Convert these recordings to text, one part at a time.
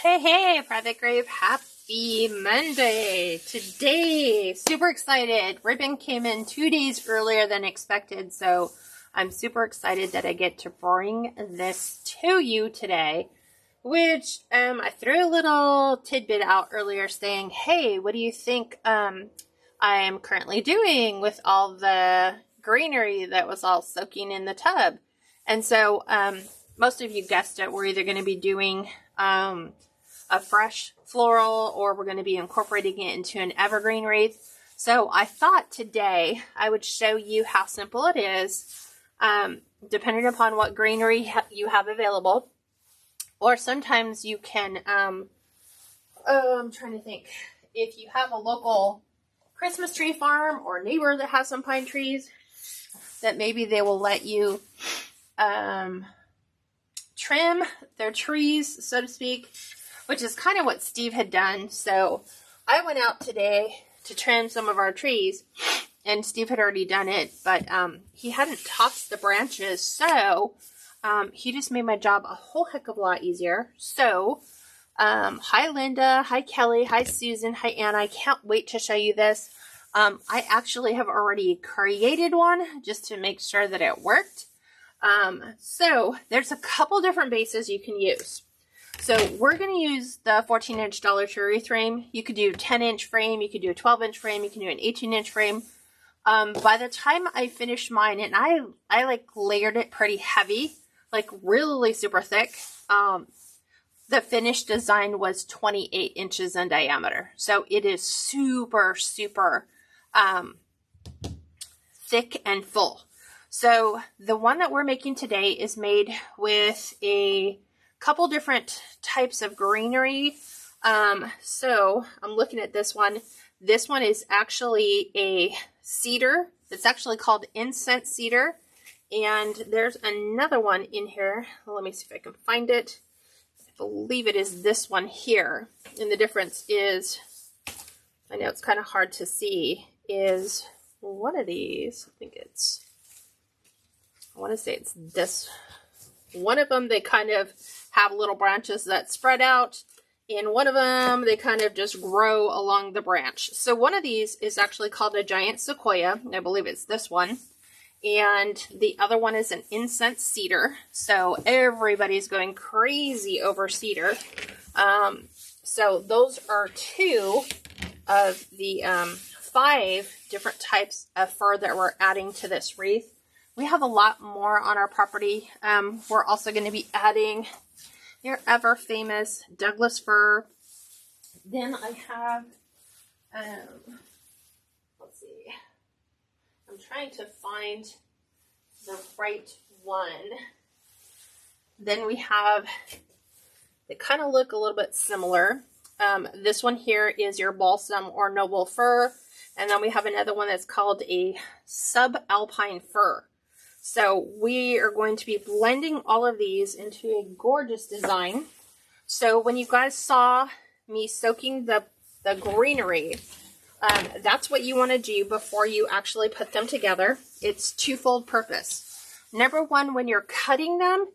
Hey, Private Grave, happy Monday. Today, super excited. Ribbon came in 2 days earlier than expected, so I'm super excited that I get to bring this to you today, which I threw a little tidbit out earlier saying, hey, what do you think I am currently doing with all the greenery that was all soaking in the tub? And so most of you guessed it, we're either going to be doing a fresh floral, or we're going to be incorporating it into an evergreen wreath. So I thought today I would show you how simple it is, depending upon what greenery you have available. Or sometimes you can, I'm trying to think, if you have a local Christmas tree farm or neighbor that has some pine trees, that maybe they will let you trim their trees, so to speak, which is kind of what Steve had done. So I went out today to trim some of our trees, and Steve had already done it, but he hadn't tossed the branches, so he just made my job a whole heck of a lot easier. So hi Linda, hi Kelly, hi Susan, hi Anna. I can't wait to show you this. I actually have already created one just to make sure that it worked. So there's a couple different bases you can use. So we're going to use the 14-inch Dollar Tree Wreath Frame. You could do a 10-inch frame, you could do a 12-inch frame, you can do an 18-inch frame. By the time I finished mine, and I like layered it pretty heavy, like really super thick, the finished design was 28 inches in diameter. So it is super, super thick and full. So the one that we're making today is made with a couple different types of greenery. So I'm looking at this one. This one is actually a cedar. It's actually called incense cedar. And there's another one in here. Let me see if I can find it. I believe it is this one here. And the difference is, I know it's kind of hard to see, is one of these. I want to say it's this. One of them, they kind of have little branches that spread out. And one of them, they kind of just grow along the branch. So one of these is actually called a giant sequoia. I believe it's this one. And the other one is an incense cedar. So everybody's going crazy over cedar. So those are two of the 5 different types of fir that we're adding to this wreath. We have a lot more on our property. We're also going to be adding your ever famous Douglas Fir. Then I have, let's see, I'm trying to find the right one. Then we have, they kind of look a little bit similar. This one here is your Balsam or Noble Fir. And then we have another one that's called a subalpine fir. So we are going to be blending all of these into a gorgeous design. So when you guys saw me soaking the greenery, that's what you want to do before you actually put them together. It's twofold purpose. Number one, when you're cutting them,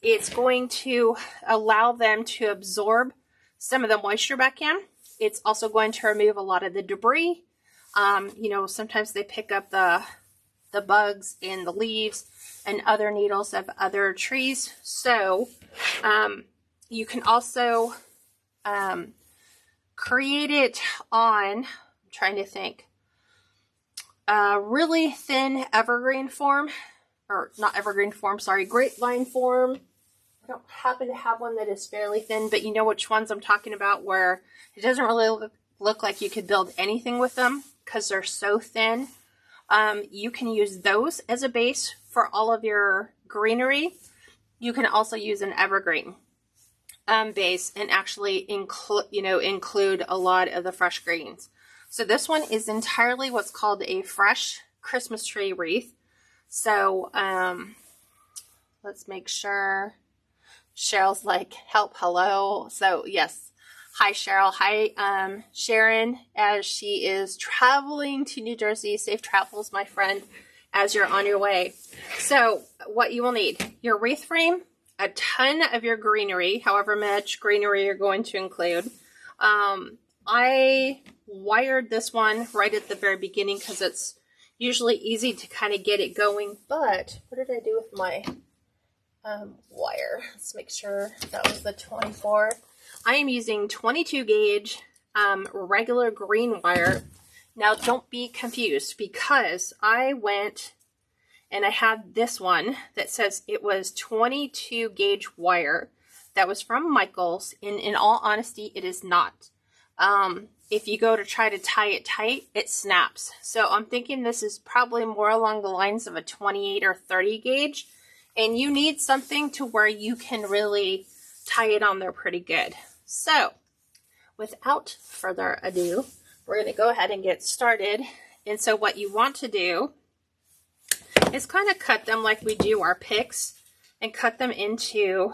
it's going to allow them to absorb some of the moisture back in. It's also going to remove a lot of the debris. You know, sometimes they pick up the bugs in the leaves and other needles of other trees. So you can also create it on, I'm trying to think, really thin evergreen form, or not evergreen form, sorry, grapevine form. I don't happen to have one that is fairly thin, but you know which ones I'm talking about, where it doesn't really look like you could build anything with them because they're so thin. You can use those as a base for all of your greenery. You can also use an evergreen base and actually include a lot of the fresh greens. So this one is entirely what's called a fresh Christmas tree wreath. So let's make sure. Cheryl's like, help, hello. So yes. Hi, Cheryl. Hi, Sharon, as she is traveling to New Jersey. Safe travels, my friend, as you're on your way. So what you will need, your wreath frame, a ton of your greenery, however much greenery you're going to include. I wired this one right at the very beginning because it's usually easy to kind of get it going. But what did I do with my wire? Let's make sure that was the 24. I am using 22 gauge regular green wire. Now don't be confused, because I went and I had this one that says it was 22 gauge wire that was from Michaels. In all honesty, it is not. If you go to try to tie it tight, it snaps. So I'm thinking this is probably more along the lines of a 28 or 30 gauge. And you need something to where you can really tie it on there pretty good. So without further ado, we're going to go ahead and get started. And so what you want to do is kind of cut them like we do our picks, and cut them into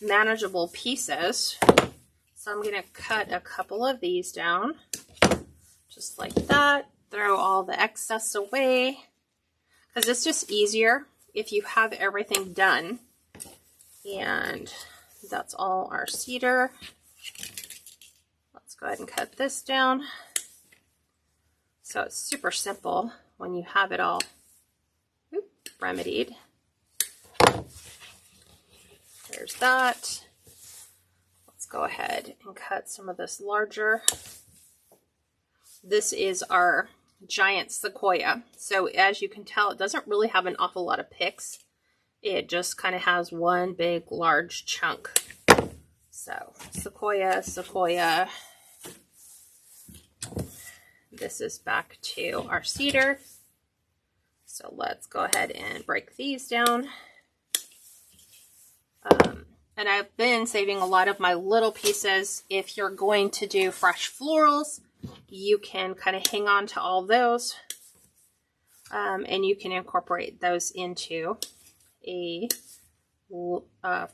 manageable pieces. So I'm going to cut a couple of these down, just like that. Throw all the excess away, because it's just easier if you have everything done. And that's all our cedar. Let's go ahead and cut this down. So it's super simple when you have it all remedied. There's that. Let's go ahead and cut some of this larger. This is our giant sequoia. So as you can tell, it doesn't really have an awful lot of picks. It just kind of has one big large chunk. So sequoia, sequoia. This is back to our cedar. So let's go ahead and break these down. And I've been saving a lot of my little pieces. If you're going to do fresh florals, you can kind of hang on to all those. And you can incorporate those into a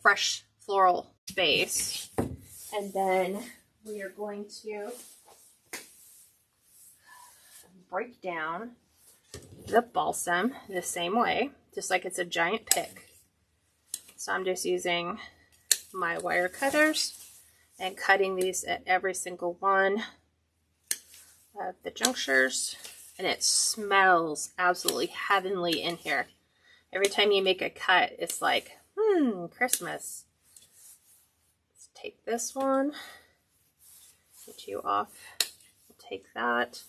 fresh floral base. And then we are going to break down the balsam the same way, just like it's a giant pick. So I'm just using my wire cutters and cutting these at every single one of the junctures. And it smells absolutely heavenly in here. Every time you make a cut, it's like, Christmas. Let's take this one, get you off, take that,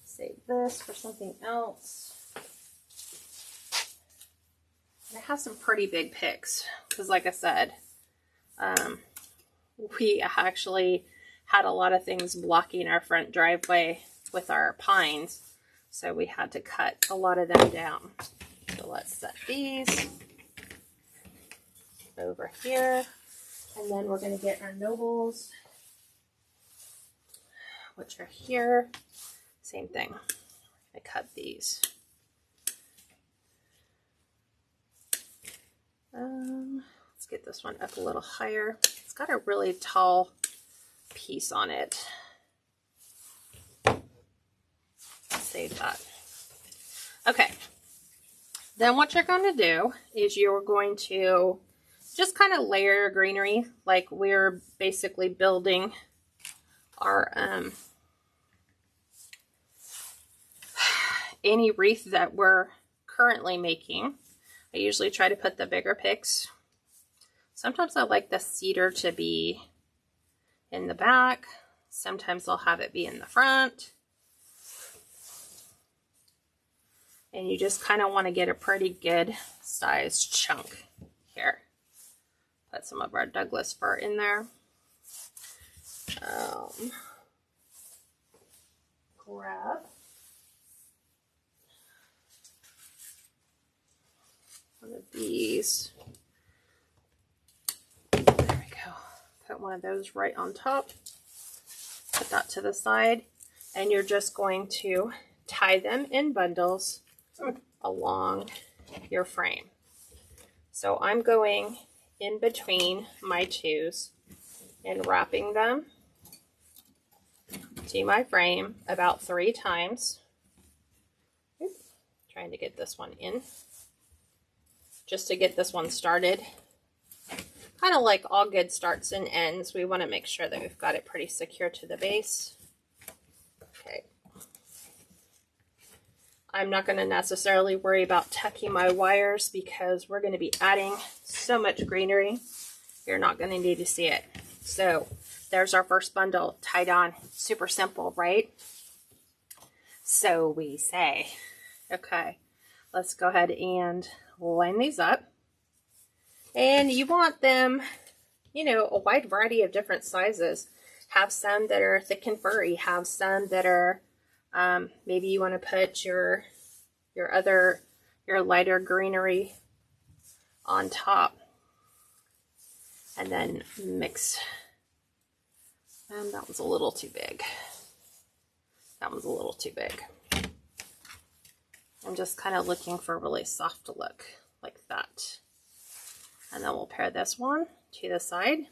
save this for something else. And it has some pretty big picks, because like I said, we actually had a lot of things blocking our front driveway with our pines, so we had to cut a lot of them down. So let's set these over here, and then we're going to get our nobles, which are here. Same thing. I cut these. Let's get this one up a little higher. It's got a really tall piece on it. Save that. Okay. Then what you're going to do is you're going to just kind of layer your greenery like we're basically building our any wreath that we're currently making. I usually try to put the bigger picks. Sometimes I like the cedar to be in the back. Sometimes I'll have it be in the front. And you just kind of want to get a pretty good sized chunk here. Put some of our Douglas fir in there. Grab one of these. There we go. Put one of those right on top. Put that to the side. And you're just going to tie them in bundles along your frame. So I'm going in between my twos and wrapping them to my frame about 3 times. Trying to get this one in, just to get this one started. kind of like all good starts and ends, we want to make sure that we've got it pretty secure to the base. Okay. I'm not going to necessarily worry about tucking my wires because we're going to be adding so much greenery. You're not going to need to see it. So there's our first bundle tied on. Super simple, right? So we say. Okay, let's go ahead and line these up. And you want them, you know, a wide variety of different sizes. Have some that are thick and furry. Have some that are, maybe you want to put your lighter greenery on top. And then mix. And that was a little too big. That was a little too big. I'm just kind of looking for a really soft look like that. And then we'll pair this one to the side.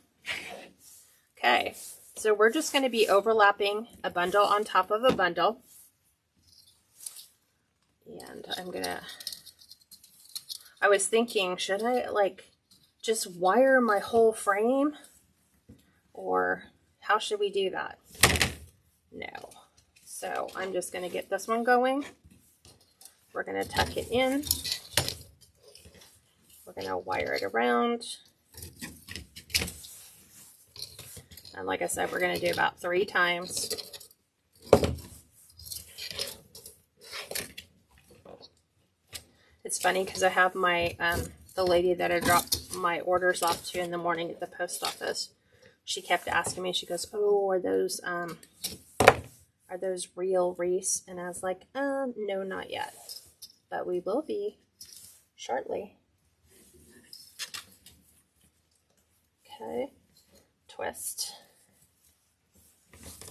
Okay, so we're just going to be overlapping a bundle on top of a bundle. And I was thinking, should I like just wire my whole frame? Or how should we do that? No. So I'm just going to get this one going. We're going to tuck it in. We're going to wire it around. And like I said, we're going to do about 3 times. It's funny because I have my, the lady that I dropped my orders off to in the morning at the post office. She kept asking me, she goes, oh, are those real wreaths? And I was like, no, not yet. But we will be shortly. Okay, twist.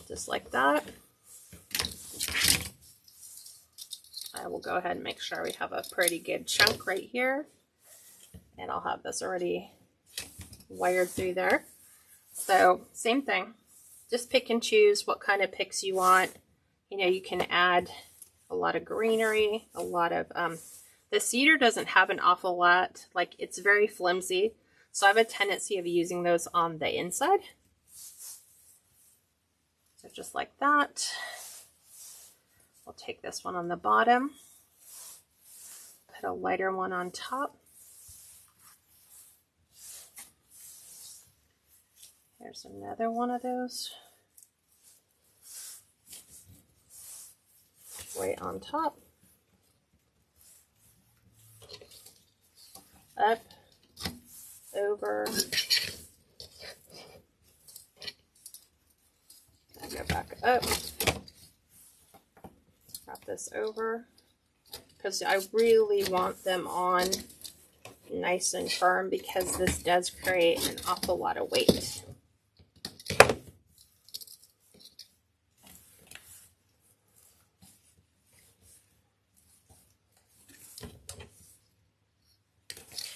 Just like that. I will go ahead and make sure we have a pretty good chunk right here. And I'll have this already wired through there. So, same thing. Just pick and choose what kind of picks you want. You know, you can add a lot of greenery, a lot of, the cedar doesn't have an awful lot. Like, it's very flimsy. So I have a tendency of using those on the inside. So just like that. We'll take this one on the bottom. Put a lighter one on top. There's another one of those. Right on top. Up. Over. And go back up. Wrap this over. Because I really want them on nice and firm because this does create an awful lot of weight.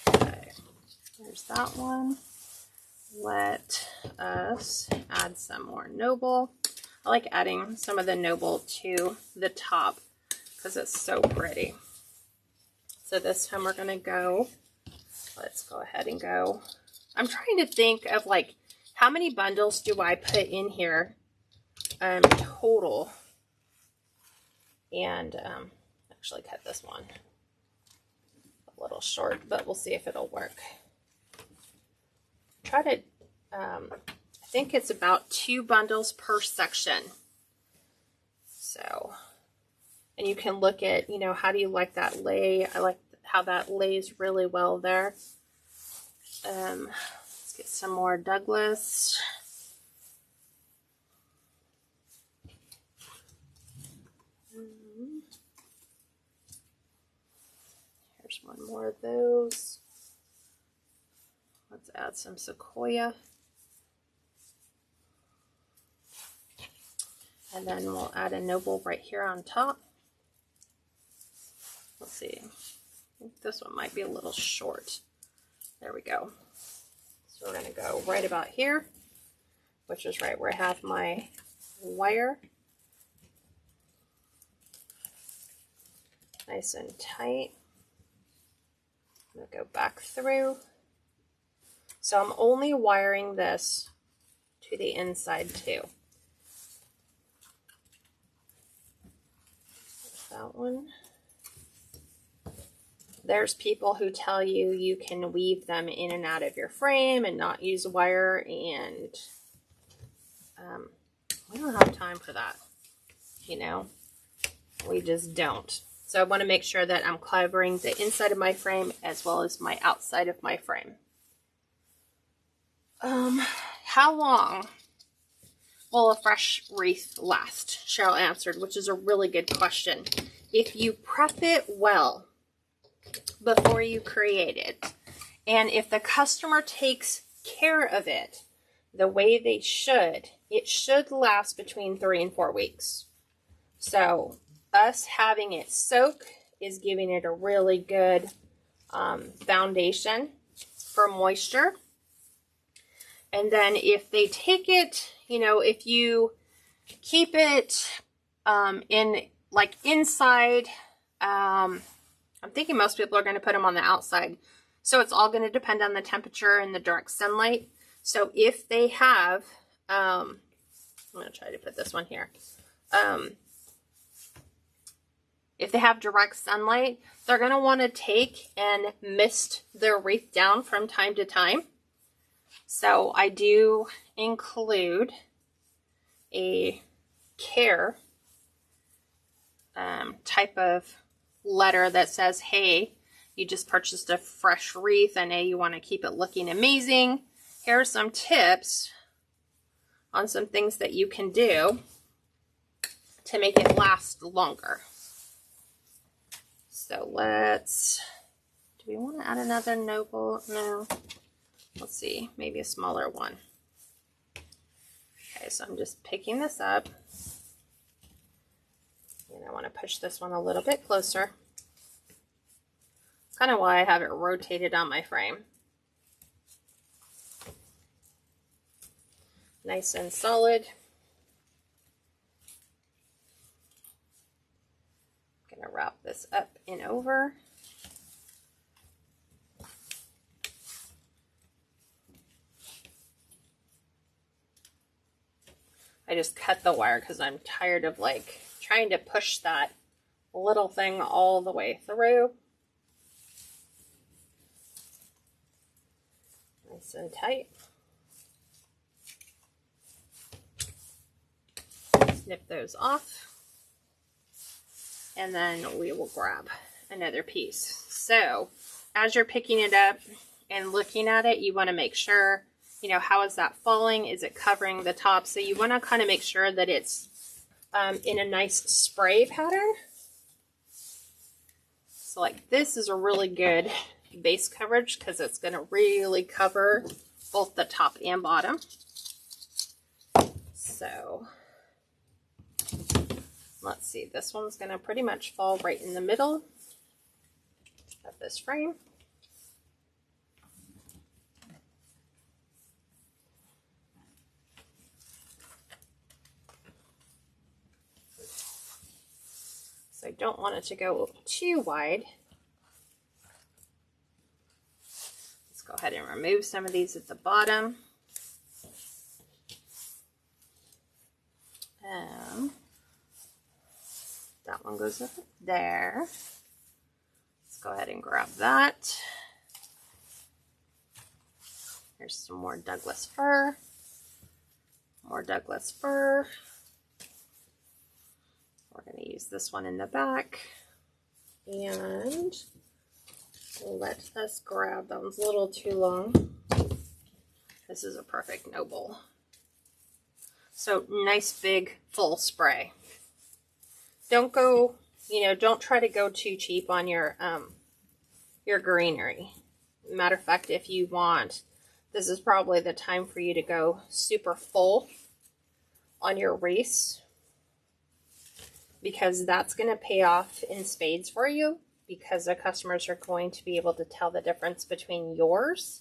Okay, there's that one. Let us add some more Noble. I like adding some of the Noble to the top because it's so pretty. So this time we're going to go, let's go ahead and go. I'm trying to think of like, how many bundles do I put in here total? And actually cut this one a little short, but we'll see if it'll work. Try to, I think it's about 2 bundles per section. So, and you can look at, you know, how do you like that lay? I like how that lays really well there. Let's get some more Douglas. Here's one more of those. Let's add some Sequoia. And then we'll add a Noble right here on top. Let's see. I think this one might be a little short. There we go. So we're going to go right about here, which is right where I have my wire. Nice and tight. I'm going to go back through. So I'm only wiring this to the inside too. That one. There's people who tell you you can weave them in and out of your frame and not use wire, and we don't have time for that, you know, we just don't. So I want to make sure that I'm covering the inside of my frame as well as my outside of my frame. How long will a fresh wreath last? Cheryl answered, which is a really good question. If you prep it well before you create it, and if the customer takes care of it the way they should, it should last between 3 and 4 weeks. So us having it soak is giving it a really good foundation for moisture. And then if they take it, you know, if you keep it in like inside, I'm thinking most people are going to put them on the outside. So it's all going to depend on the temperature and the direct sunlight. So if they have, I'm going to try to put this one here. If they have direct sunlight, they're going to want to take and mist their wreath down from time to time. So I do include a care type of letter that says, hey, you just purchased a fresh wreath. I know you want to keep it looking amazing. Here are some tips on some things that you can do to make it last longer. So do we want to add another Noble? No. Let's see, maybe a smaller one. Okay, so I'm just picking this up. And I want to push this one a little bit closer. That's kind of why I have it rotated on my frame. Nice and solid. I'm going to wrap this up and over. I just cut the wire because I'm tired of like trying to push that little thing all the way through. Nice and tight. Snip those off. And then we will grab another piece. So as you're picking it up and looking at it, you want to make sure, you know, how is that falling? Is it covering the top? So you want to kind of make sure that it's in a nice spray pattern. So like this is a really good base coverage because it's going to really cover both the top and bottom. So let's see, this one's going to pretty much fall right in the middle of this frame. So I don't want it to go too wide. Let's go ahead and remove some of these at the bottom. That one goes up there. Let's go ahead and grab that. Here's some more Douglas fir. More Douglas fir. We're going to use this one in the back. And let us grab, that one's a little too long. This is a perfect Noble. So nice big full spray. Don't go, you know, don't try to go too cheap on your greenery. Matter of fact, if you want, this is probably the time for you to go super full on your wreaths, because that's going to pay off in spades for you, because the customers are going to be able to tell the difference between yours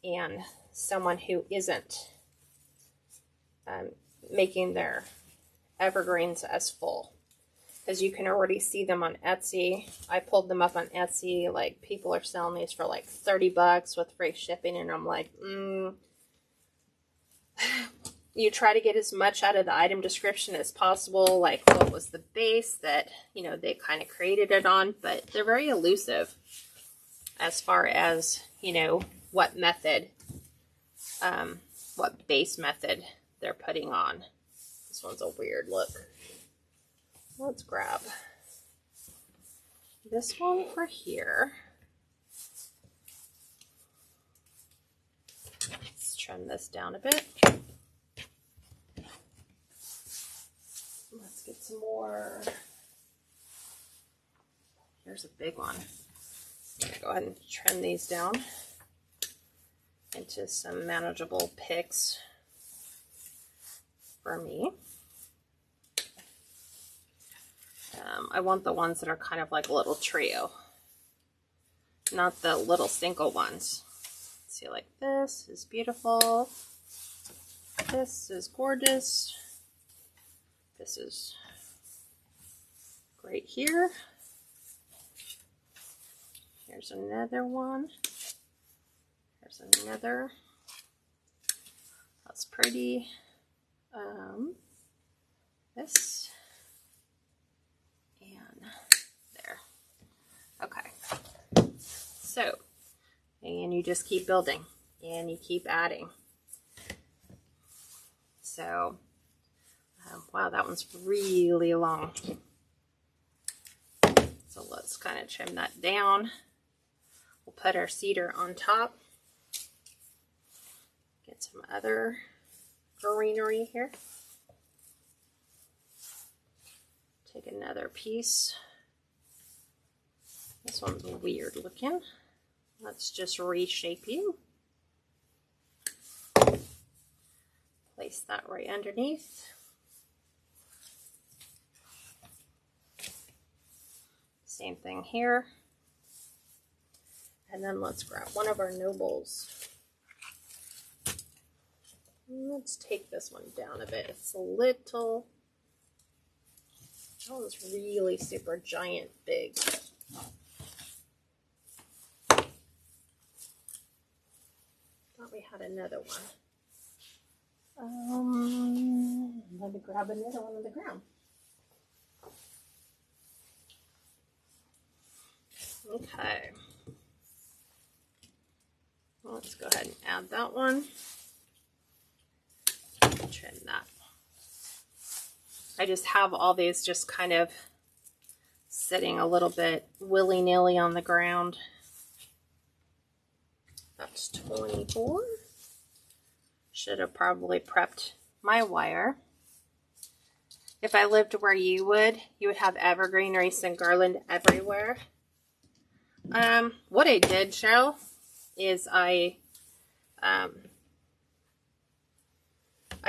and someone who isn't making their evergreens as full. as you can already see them on Etsy. I pulled them up on Etsy. Like, people are selling these for like 30 bucks with free shipping, and I'm like, you try to get as much out of the item description as possible, like what was the base that, you know, they kind of created it on, but they're very elusive as far as, you know, what method, what base method they're putting on. This one's a weird look. Let's grab this one for here. Let's trim this down a bit. Let's get some more. Here's a big one. I'm going to go ahead and trim these down into some manageable picks for me. I want the ones that are kind of like a little trio, not the little single ones. See, like this is beautiful. This is gorgeous. This is great here. Here's another one. Here's another. That's pretty. This. And there. Okay. So, and you just keep building and you keep adding. So, wow, that one's really long. So let's kind of trim that down. We'll put our cedar on top. Get some other greenery here. Take another piece. This one's weird looking. Let's just reshape you. Place that right underneath. Same thing here. And then let's grab one of our nobles. Let's take this one down a bit. It's a little, that one's really super giant big. Thought we had another one. Let me grab another one on the ground. Okay. Let's go ahead and add that one. Trim that. I just have all these just kind of sitting a little bit willy-nilly on the ground. That's 24. Should have probably prepped my wire. If I lived where you would have evergreen wreaths and garland everywhere. What I did, Cheryl, is I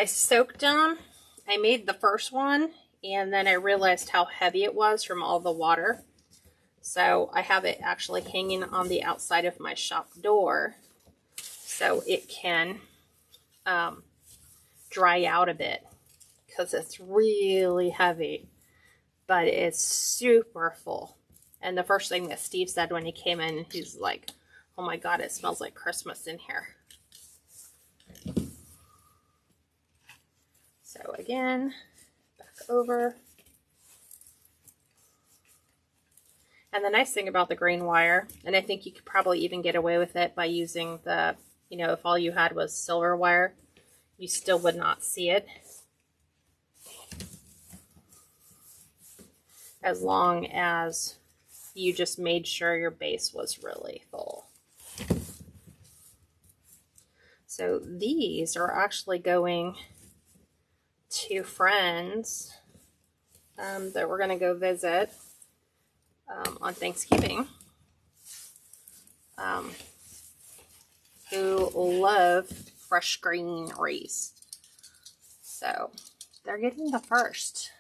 soaked them. I made the first one, and then I realized how heavy it was from all the water. So I have it actually hanging on the outside of my shop door, so it can dry out a bit, because it's really heavy, but it's super full. And the first thing that Steve said when he came in, he's like, oh my God, it smells like Christmas in here. So again, back over. And the nice thing about the green wire, and I think you could probably even get away with it by using the, you know, if all you had was silver wire, you still would not see it. As long as you just made sure your base was really full. So these are actually going to friends that we're going to go visit on Thanksgiving, who love fresh green wreaths. So they're getting the first.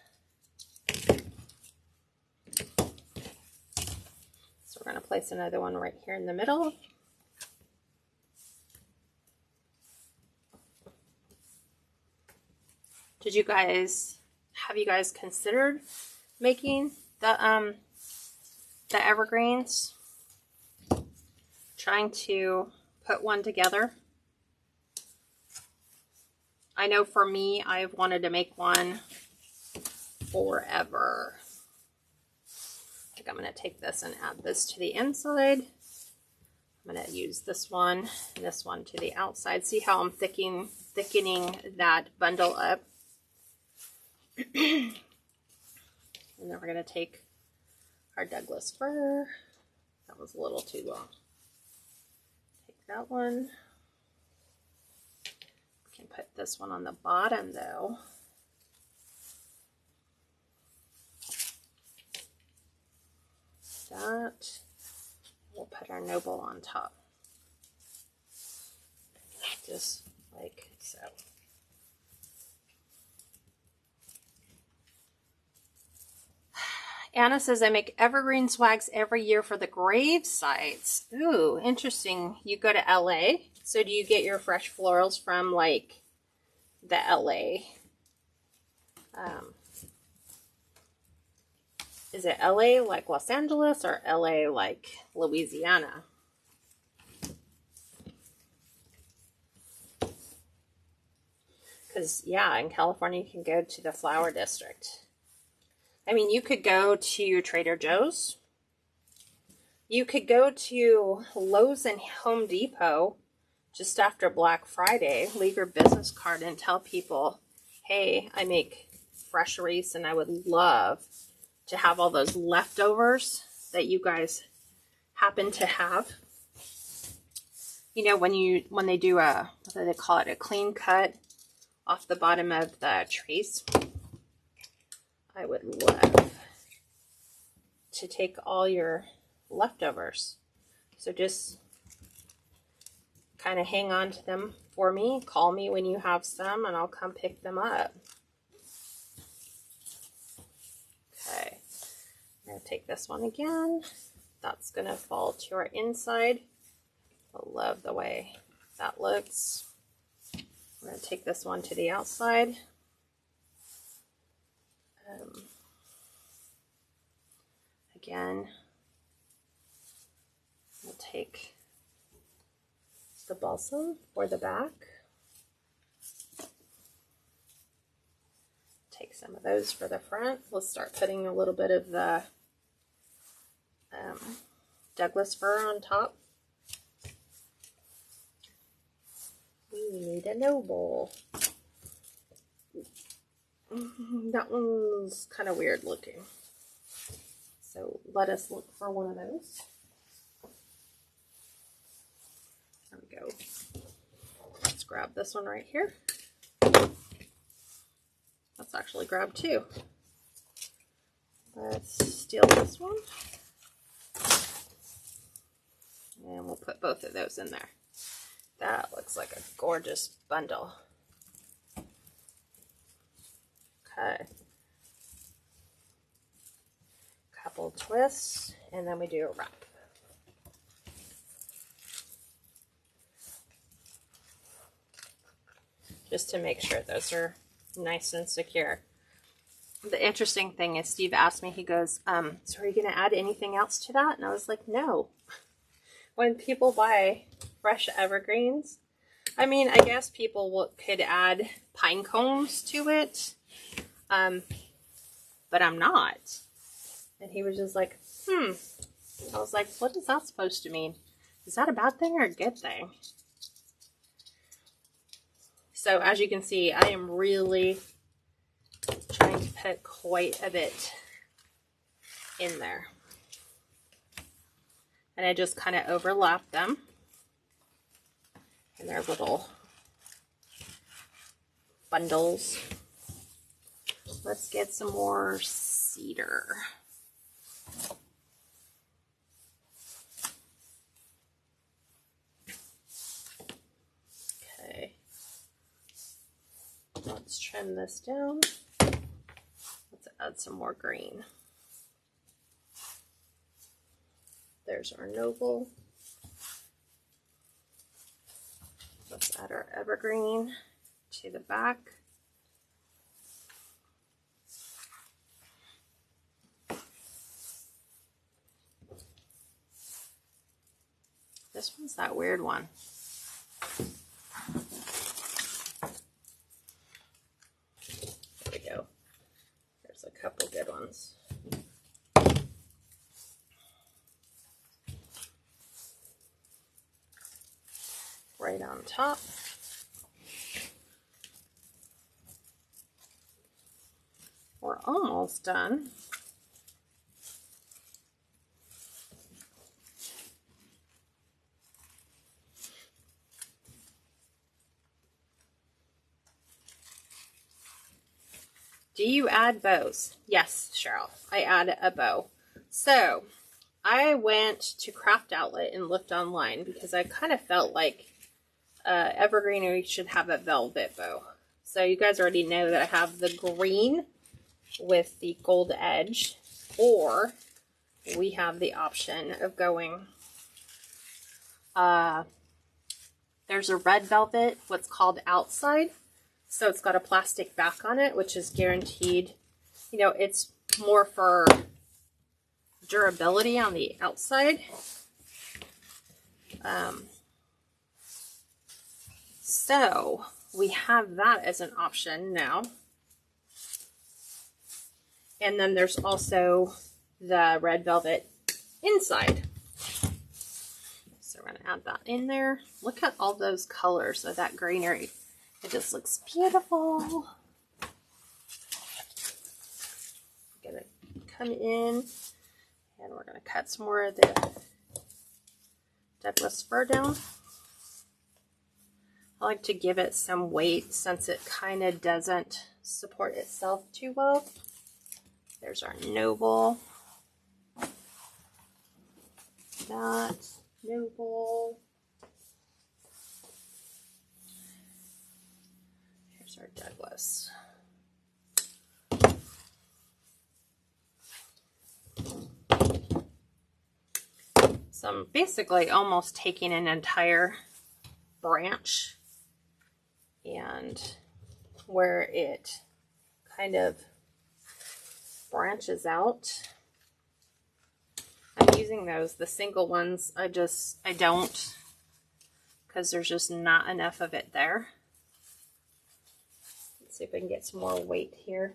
So we're going to place another one right here in the middle. Have you guys considered making the evergreens. Trying to put one together. I know for me, I've wanted to make one forever. I think I'm going to take this and add this to the inside. I'm going to use this one and this one to the outside. See how I'm thickening that bundle up? And then we're going to take our Douglas Fir. That was a little too long. Take that one. We can put this one on the bottom though. That. We'll put our Noble on top. Just like so. Anna says, I make evergreen swags every year for the Gravesides. Ooh, interesting. You go to LA. So do you get your fresh florals from like the LA? Is it LA like Los Angeles or LA like Louisiana? Because, yeah, in California, you can go to the flower district. I mean, you could go to Trader Joe's. You could go to Lowe's and Home Depot just after Black Friday. Leave your business card and tell people, hey, I make fresh wreaths and I would love to have all those leftovers that you guys happen to have. You know, when they do what do they call it, a clean cut off the bottom of the trace, I would love to take all your leftovers. So just kind of hang on to them for me. Call me when you have some and I'll come pick them up. Okay, I'm going to take this one again. That's going to fall to our inside. I love the way that looks. I'm going to take this one to the outside. Again, we'll take the balsam for the back. Take some of those for the front. We'll start putting a little bit of the Douglas Fir on top. We need a Noble. That one's kind of weird looking. So let us look for one of those. There we go. Let's grab this one right here. Let's actually grab two. Let's steal this one. And we'll put both of those in there. That looks like a gorgeous bundle. Okay. Couple twists, and then we do a wrap. Just to make sure those are nice and secure. The interesting thing is Steve asked me, he goes, so are you going to add anything else to that? And I was like, no. When people buy fresh evergreens, I mean, I guess people could add pine cones to it, but I'm not. And he was just like, I was like, what is that supposed to mean? Is that a bad thing or a good thing? So as you can see, I am really trying to put quite a bit in there. And I just kind of overlap them in their little bundles. Let's get some more cedar. Okay. Let's trim this down. Let's add some more green. There's our Noble. Let's add our evergreen to the back. This one's that weird one. There we go. There's a couple good ones. Right on top. We're almost done. Do you add bows? Yes, Cheryl, I add a bow. So I went to Craft Outlet and looked online because I kind of felt like Evergreen should have a velvet bow. So you guys already know that I have the green with the gold edge, or we have the option of going, there's a red velvet, what's called outside. So it's got a plastic back on it, which is guaranteed, you know, it's more for durability on the outside. So we have that as an option now. And then there's also the red velvet inside. So we're going to add that in there. Look at all those colors of that greenery. It just looks beautiful. I'm going to come in and we're going to cut some more of the Douglas fir down. I like to give it some weight since it kind of doesn't support itself too well. There's our Noble. That Noble. Here's our Douglas. So I'm basically almost taking an entire branch, and where it kind of branches out, I'm using those. The single ones, I don't, because there's just not enough of it there. Let's see if I can get some more weight here.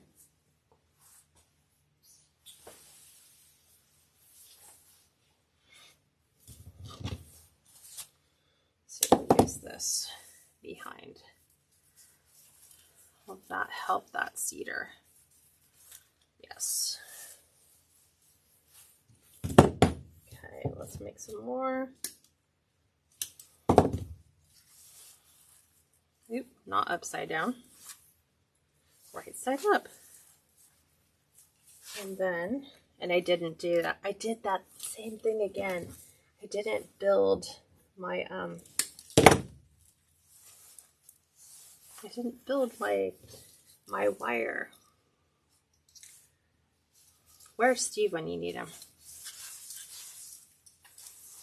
So we'll use this behind. Will that help that cedar? Yes. Okay, let's make some more. Oop, not upside down. Right side up. And then, and I didn't do that. I did that same thing again. I didn't build my, my wire. Where's Steve when you need him?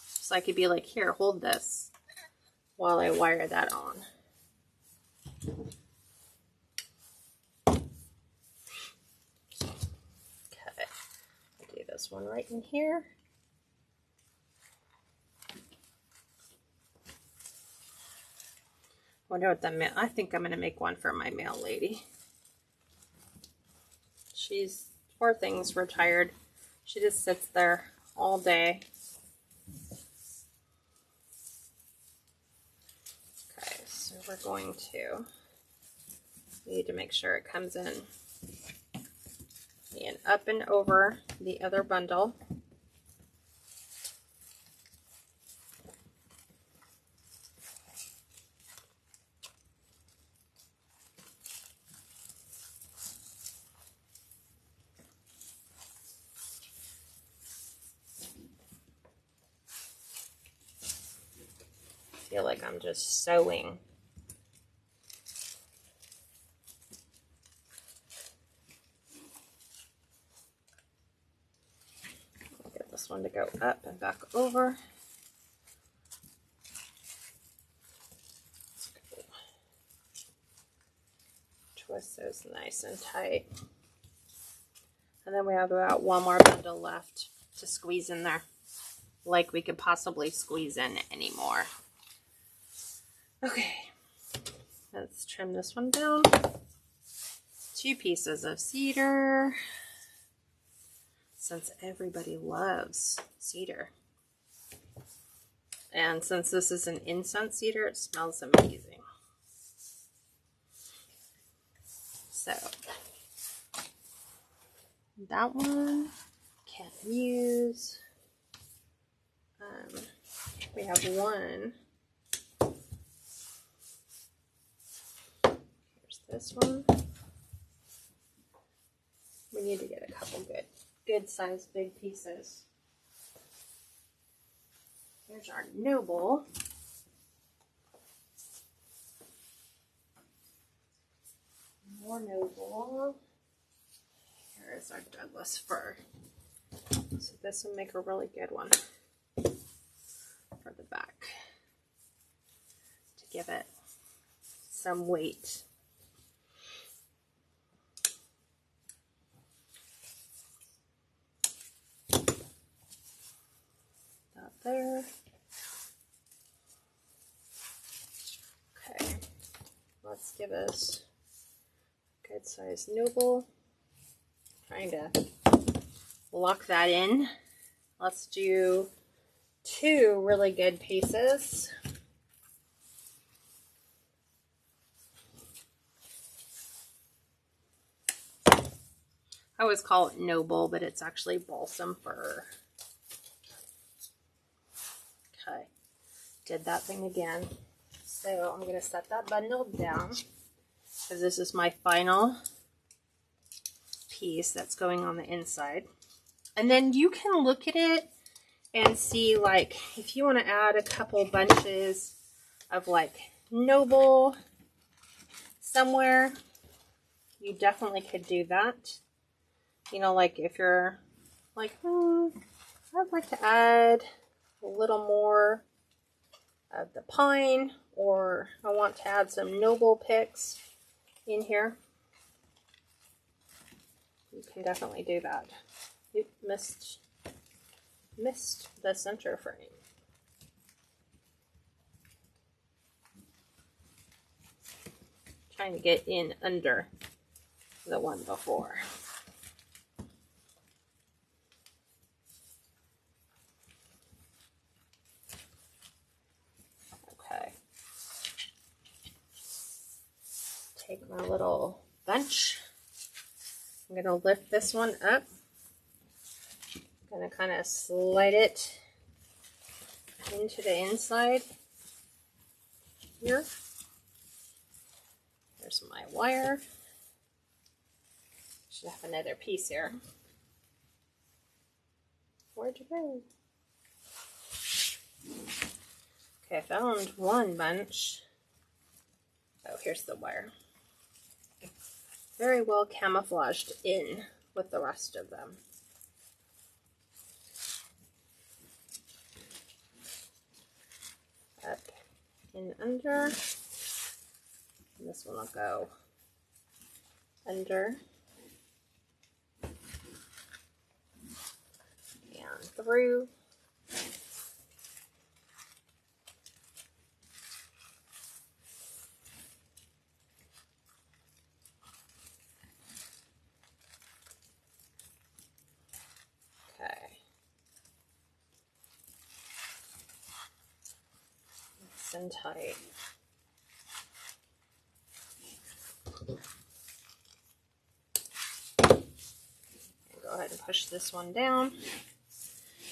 So I could be like, here, hold this while I wire that on. Okay, I'll do this one right in here. Wonder what that meant. I think I'm going to make one for my mail lady. She's, poor thing's retired. She just sits there all day. Okay, so we're going to need to make sure it comes in and up and over the other bundle. I feel like I'm just sewing. I'll get this one to go up and back over. Twist those nice and tight. And then we have about one more bundle left to squeeze in there. like we could possibly squeeze in anymore. Okay, let's trim this one down. 2 pieces of cedar, since everybody loves cedar. And since this is an incense cedar, it smells amazing. So that one can't use. We have one. Here's this one. We need to get a couple good sized big pieces. Here's our Noble. More Noble. Here's our Douglas Fir. So this will make a really good one for the back to give it some weight. That there. Okay, let's give us a good size Noble. Trying to lock that in. Let's do 2 really good pieces. I always call it Noble, but it's actually Balsam Fir. Okay, did that thing again. So I'm going to set that bundle down because this is my final piece that's going on the inside. And then you can look at it and see, like, if you want to add a couple bunches of like Noble somewhere, you definitely could do that. You know, like if you're like, I'd like to add a little more of the pine, or I want to add some Noble picks in here, you can definitely do that. Oop, missed the center frame. Trying to get in under the one before. Okay. Take my little bunch. I'm going to lift this one up. I'm going to kind of slide it into the inside here. There's my wire. Should have another piece here. Where'd you go? Okay, I found one bunch. Oh, here's the wire. Very well camouflaged in with the rest of them. Up and under. And this one will go under and through. And tight. And go ahead and push this one down.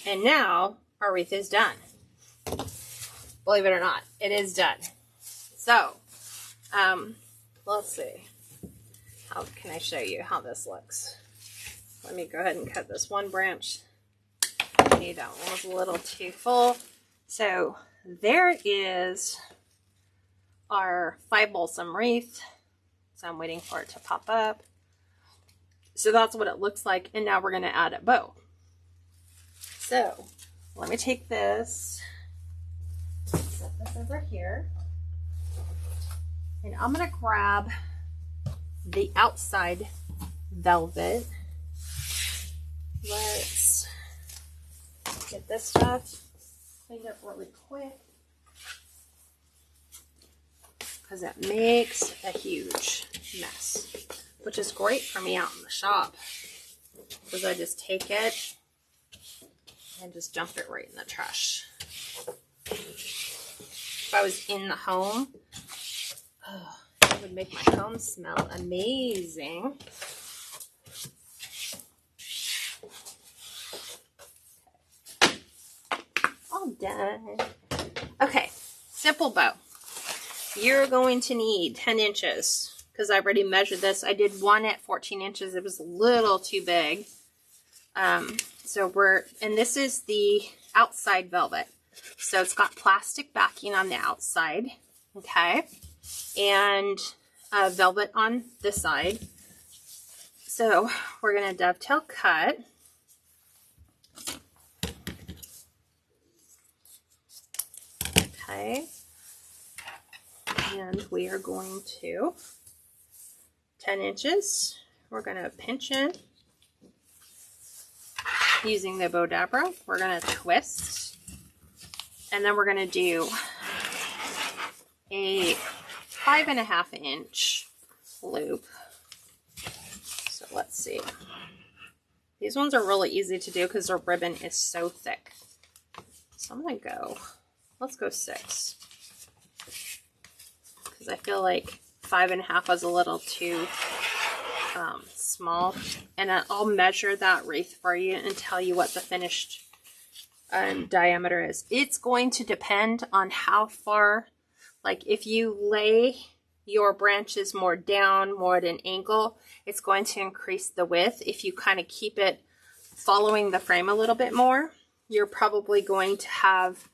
And now our wreath is done. Believe it or not, it is done. So, let's see. How can I show you how this looks? Let me go ahead and cut this one branch. See, that one was a little too full. So, there is our 5 balsam wreath. So I'm waiting for it to pop up. So that's what it looks like. And now we're going to add a bow. So let me take this, set this over here. And I'm going to grab the outside velvet. Let's get this stuff. cleaned up really quick because it makes a huge mess, which is great for me out in the shop because I just take it and just dump it right in the trash. If I was in the home, oh, it would make my home smell amazing. All done. Okay, simple bow. You're going to need 10 inches because I already measured this. I did one at 14 inches. It was a little too big. And this is the outside velvet. So it's got plastic backing on the outside, okay, and velvet on this side. So we're going to dovetail cut. Okay, and we are going to 10 inches. We're going to pinch in using the bow dabber. We're going to twist, and then we're going to do a 5.5 inch loop. So let's see. These ones are really easy to do because their ribbon is so thick. So I'm going to go, let's go 6. Because I feel like 5.5 was a little too small. And I'll measure that wreath for you and tell you what the finished diameter is. It's going to depend on how far, like if you lay your branches more down, more at an angle, it's going to increase the width. If you kind of keep it following the frame a little bit more, you're probably going to have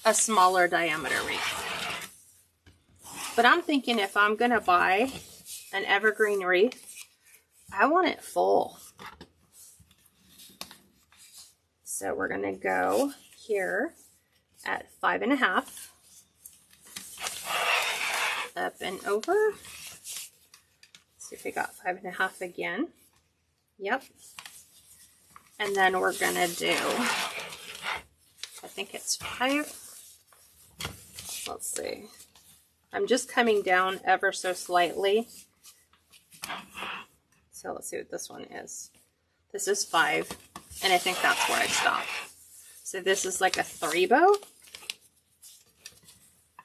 a smaller diameter wreath. But I'm thinking if I'm going to buy an evergreen wreath, I want it full. So we're going to go here at 5.5. Up and over. Let's see if we got 5.5 again. Yep. And then we're going to do, I think it's 5. Let's see. I'm just coming down ever so slightly. So let's see what this one is. This is 5, and I think that's where I stop. So this is like a 3 bow.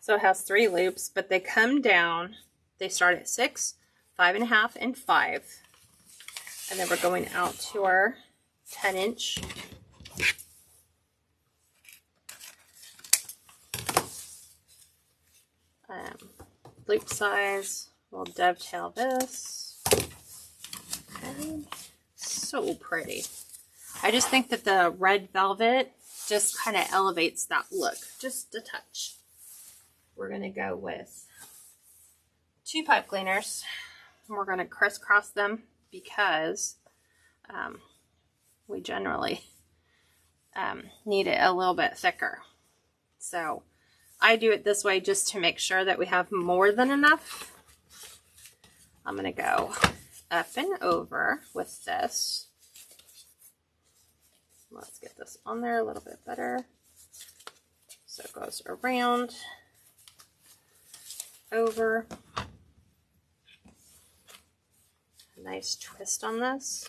So it has 3 loops, but they come down. They start at 6, 5.5, and 5. And then we're going out to our 10 inch. Loop size. We'll dovetail this. Okay. So pretty. I just think that the red velvet just kind of elevates that look just a touch. We're going to go with 2 pipe cleaners. We're going to crisscross them because we generally need it a little bit thicker. So I do it this way just to make sure that we have more than enough. I'm going to go up and over with this. Let's get this on there a little bit better. So it goes around, over. A nice twist on this.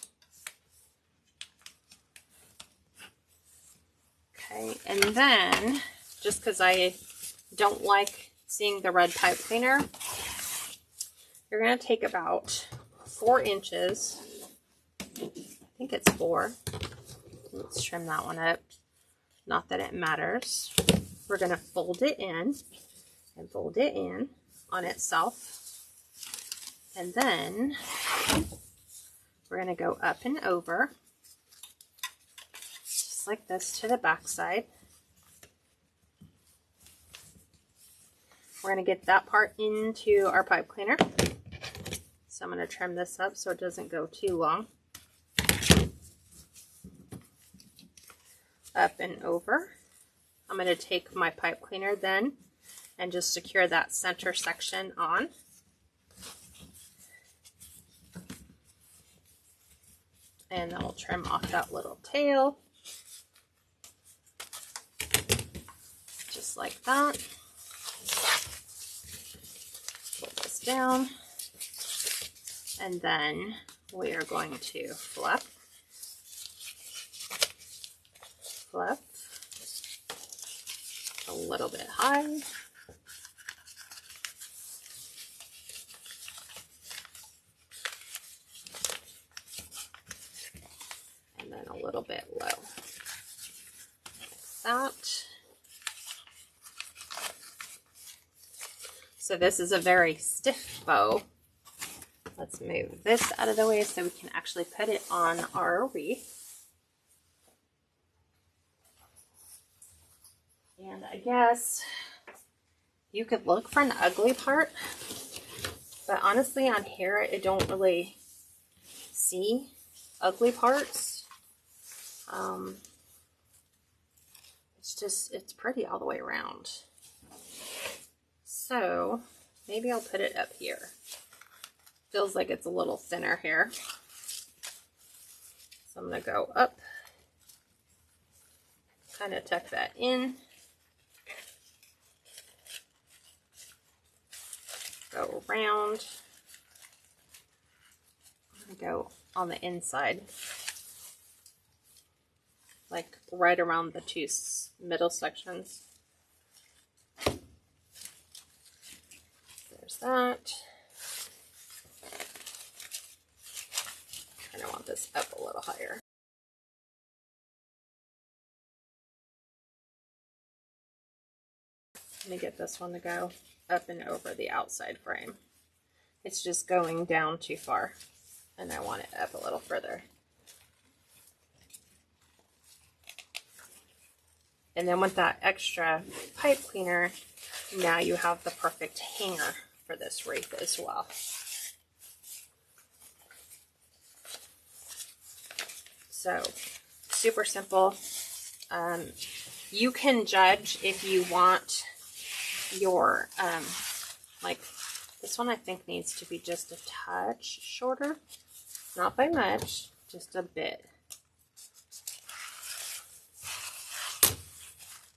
Okay, and then, just because I don't like seeing the red pipe cleaner, you're going to take about 4 inches. I think it's 4. Let's trim that one up. Not that it matters. We're going to fold it in and fold it in on itself. And then we're going to go up and over, just like this, to the back side. We're going to get that part into our pipe cleaner. So I'm going to trim this up so it doesn't go too long. Up and over. I'm going to take my pipe cleaner then and just secure that center section on. And then we'll trim off that little tail. just like that. Pull this down. And then we are going to fluff, a little bit high. And then a little bit low. Like that. So this is a very stiff bow. Let's move this out of the way so we can actually put it on our wreath. And I guess you could look for an ugly part, but honestly on here I don't really see ugly parts. It's pretty all the way around. So maybe I'll put it up here. Feels like it's a little thinner here. So I'm going to go up, kind of tuck that in, go around, I'm going to go on the inside, like right around the two middle sections. There's that. I want this up a little higher. Let me get this one to go up and over the outside frame. It's just going down too far, and I want it up a little further. And then with that extra pipe cleaner, now you have the perfect hanger for this wreath as well. So, super simple. You can judge if you want your, like this one I think needs to be just a touch shorter. Not by much, just a bit.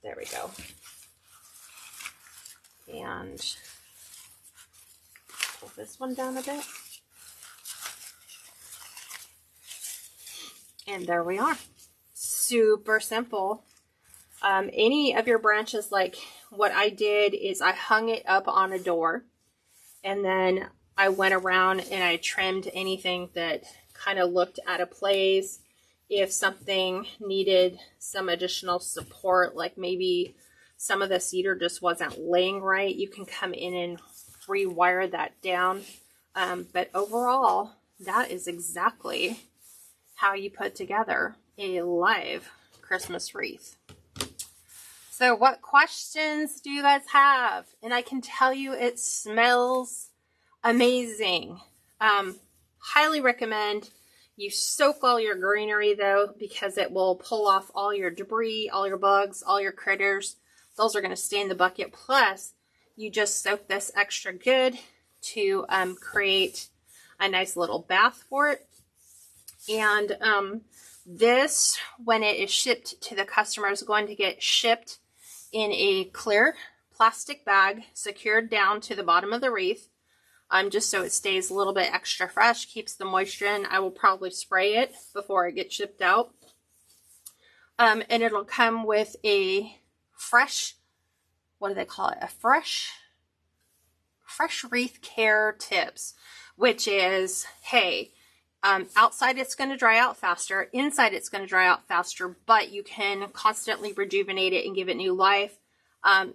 There we go. And pull this one down a bit. And there we are. Super simple. Any of your branches, like what I did is I hung it up on a door, and then I went around and I trimmed anything that kind of looked out of place. If something needed some additional support, like maybe some of the cedar just wasn't laying right, you can come in and rewire that down. But overall, that is exactly how you put together a live Christmas wreath. So what questions do you guys have? And I can tell you it smells amazing. Highly recommend you soak all your greenery though, because it will pull off all your debris, all your bugs, all your critters. Those are going to stay in the bucket. Plus, you just soak this extra good to create a nice little bath for it. And this, when it is shipped to the customer, is going to get shipped in a clear plastic bag, secured down to the bottom of the wreath, just so it stays a little bit extra fresh, keeps the moisture in. I will probably spray it before it gets shipped out. And it'll come with a fresh, what do they call it? A fresh wreath care tips, which is, hey, outside it's going to dry out faster, inside it's going to dry out faster, but you can constantly rejuvenate it and give it new life.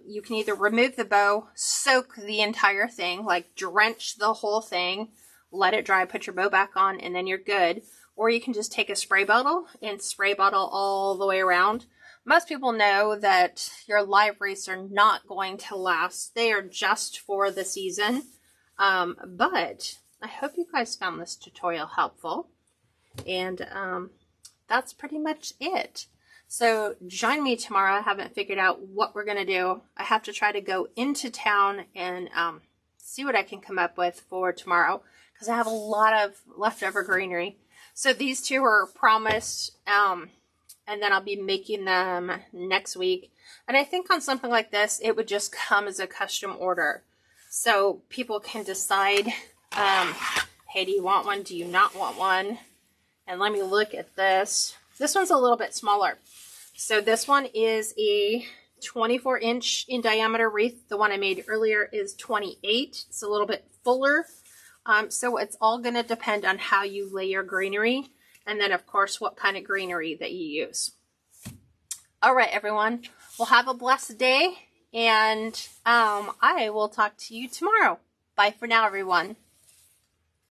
You can either remove the bow, soak the entire thing, like drench the whole thing, let it dry, put your bow back on, and then you're good. Or you can just take a spray bottle and spray bottle all the way around. Most people know that your live wreaths are not going to last. They are just for the season. But I hope you guys found this tutorial helpful. And that's pretty much it. So join me tomorrow. I haven't figured out what we're going to do. I have to try to go into town and see what I can come up with for tomorrow, because I have a lot of leftover greenery. So these two are promised and then I'll be making them next week. And I think on something like this, it would just come as a custom order. So people can decide, hey, do you want one? Do you not want one? And let me look at this. This one's a little bit smaller. So this one is a 24-inch in diameter wreath. The one I made earlier is 28. It's a little bit fuller. So it's all going to depend on how you lay your greenery. And then, of course, what kind of greenery that you use. All right, everyone. Well, have a blessed day. And I will talk to you tomorrow. Bye for now, everyone.